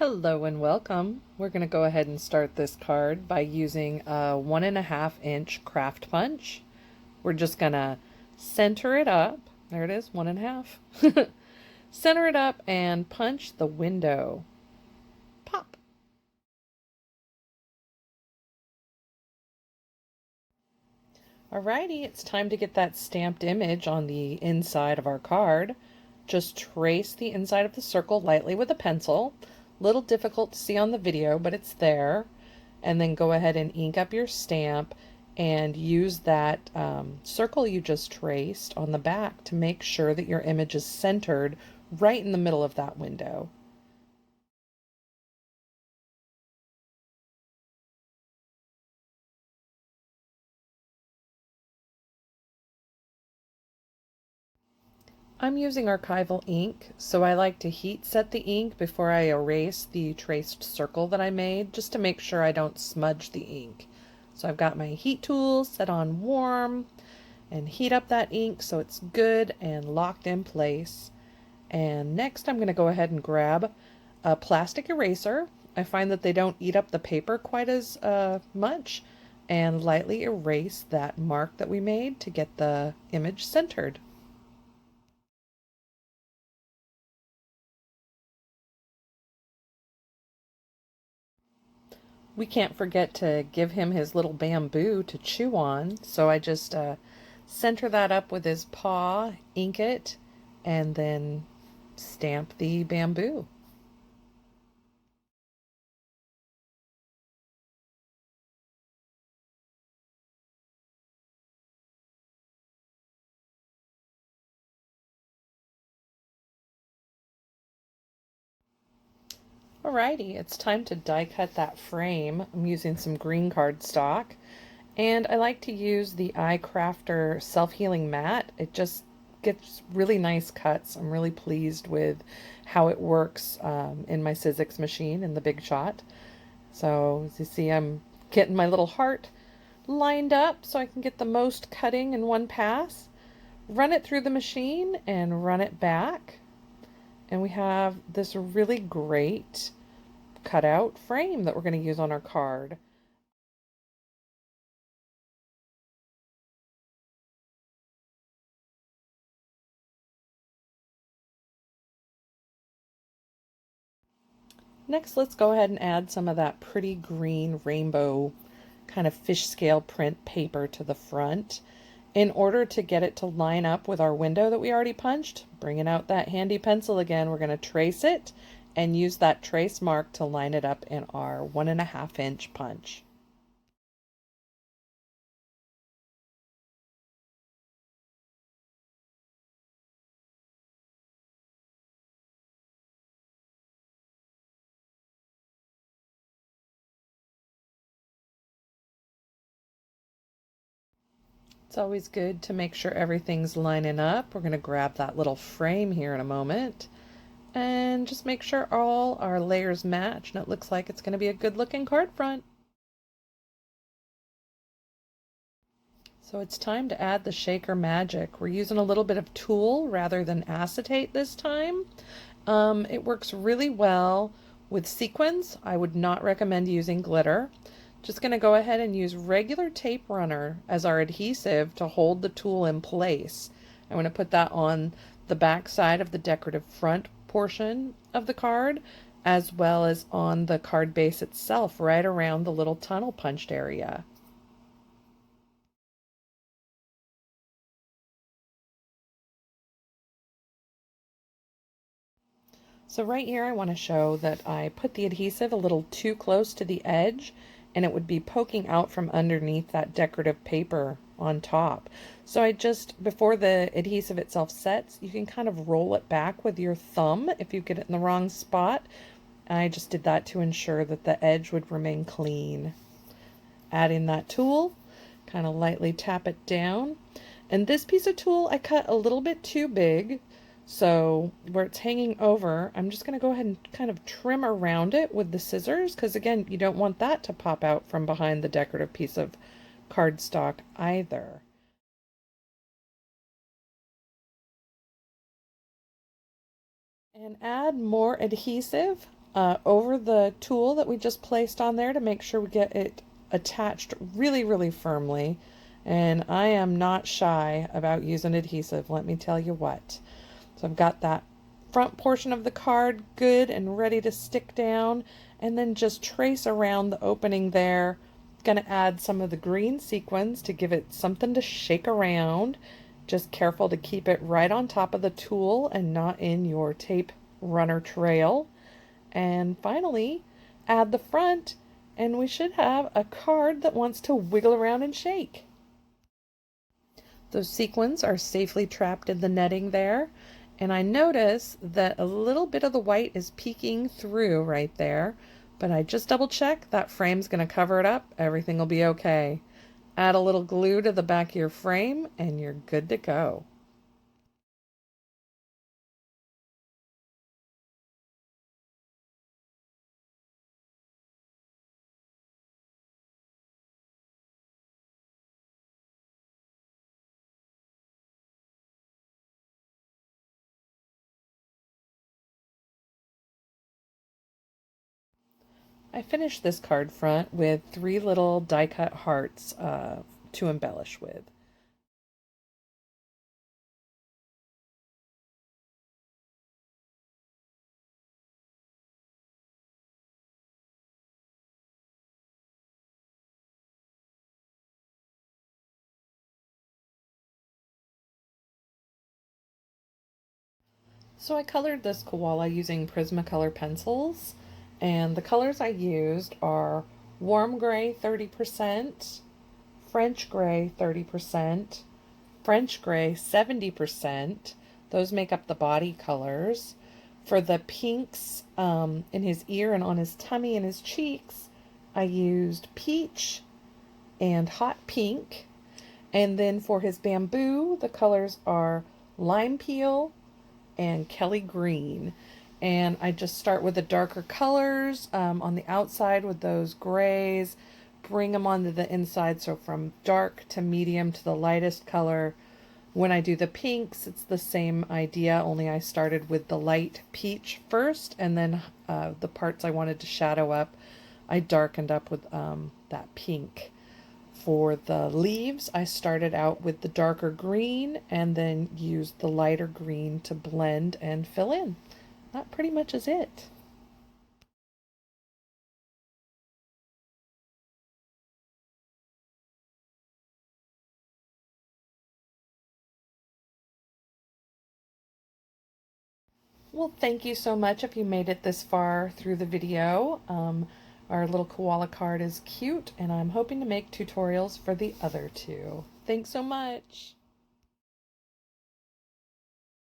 Hello and welcome. We're going to go ahead and start this card by using a 1.5 inch craft punch. We're just going to center it up. There it is, 1.5. Center it up and punch the window. Pop. Alrighty, it's time to get that stamped image on the inside of our card. Just trace the inside of the circle lightly with a pencil. Little difficult to see on the video, but it's there. And then go ahead and ink up your stamp and use that circle you just traced on the back to make sure that your image is centered right in the middle of that window. I'm using archival ink, so I like to heat set the ink before I erase the traced circle that I made, just to make sure I don't smudge the ink. So I've got my heat tool set on warm and heat up that ink so it's good and locked in place. And next I'm going to go ahead and grab a plastic eraser. I find that they don't eat up the paper quite as much, and lightly erase that mark that we made to get the image centered. We can't forget to give him his little bamboo to chew on, so I just center that up with his paw, ink it, and then stamp the bamboo. Alrighty, it's time to die cut that frame. I'm using some green cardstock, and I like to use the iCrafter self-healing mat. It just gets really nice cuts. I'm really pleased with how it works in my Sizzix machine in the Big Shot. So as you see, I'm getting my little heart lined up so I can get the most cutting in one pass. Run it through the machine and run it back. And we have this really great cutout frame that we're going to use on our card. Next, let's go ahead and add some of that pretty green rainbow kind of fish scale print paper to the front. In order to get it to line up with our window that we already punched, bringing out that handy pencil again, we're going to trace it and use that trace mark to line it up in our 1.5 inch punch. It's always good to make sure everything's lining up. We're going to grab that little frame here in a moment and just make sure all our layers match, and it looks like it's going to be a good looking card front. So it's time to add the shaker magic. We're using a little bit of tulle rather than acetate this time. It works really well with sequins. I would not recommend using glitter. Just going to go ahead and use regular tape runner as our adhesive to hold the tulle in place. I'm going to put that on the back side of the decorative front portion of the card, as well as on the card base itself, right around the little tunnel punched area. So right here I want to show that I put the adhesive a little too close to the edge, and it would be poking out from underneath that decorative paper on top. So I just, before the adhesive itself sets, you can kind of roll it back with your thumb if you get it in the wrong spot. I just did that to ensure that the edge would remain clean. Add in that tool, kind of lightly tap it down. And this piece of tulle I cut a little bit too big, so where it's hanging over, I'm just going to go ahead and kind of trim around it with the scissors, because again, you don't want that to pop out from behind the decorative piece of cardstock either. And add more adhesive over the tool that we just placed on there to make sure we get it attached really, really firmly. And I am not shy about using adhesive, let me tell you what. So I've got that front portion of the card good and ready to stick down, and then just trace around the opening there. Going to add some of the green sequins to give it something to shake around. Just careful to keep it right on top of the tool and not in your tape runner trail. And finally, add the front, and we should have a card that wants to wiggle around and shake. Those sequins are safely trapped in the netting there, and I notice that a little bit of the white is peeking through right there, but I just double check that frame's going to cover it up. Everything will be okay. Add a little glue to the back of your frame and you're good to go. I finished this card front with 3 little die cut hearts to embellish with. So I colored this koala using Prismacolor pencils, and the colors I used are warm gray 30%, French gray 30%, French gray 70%. Those make up the body colors. For the pinks in his ear and on his tummy and his cheeks, I used peach and hot pink. And then for his bamboo, the colors are lime peel and Kelly green. And I just start with the darker colors on the outside with those grays, bring them onto the inside, so from dark to medium to the lightest color. When I do the pinks, it's the same idea, only I started with the light peach first, and then the parts I wanted to shadow up, I darkened up with that pink. For the leaves, I started out with the darker green and then used the lighter green to blend and fill in. That pretty much is it. Well, thank you so much if you made it this far through the video. Our little koala card is cute, and I'm hoping to make tutorials for the other two. Thanks so much.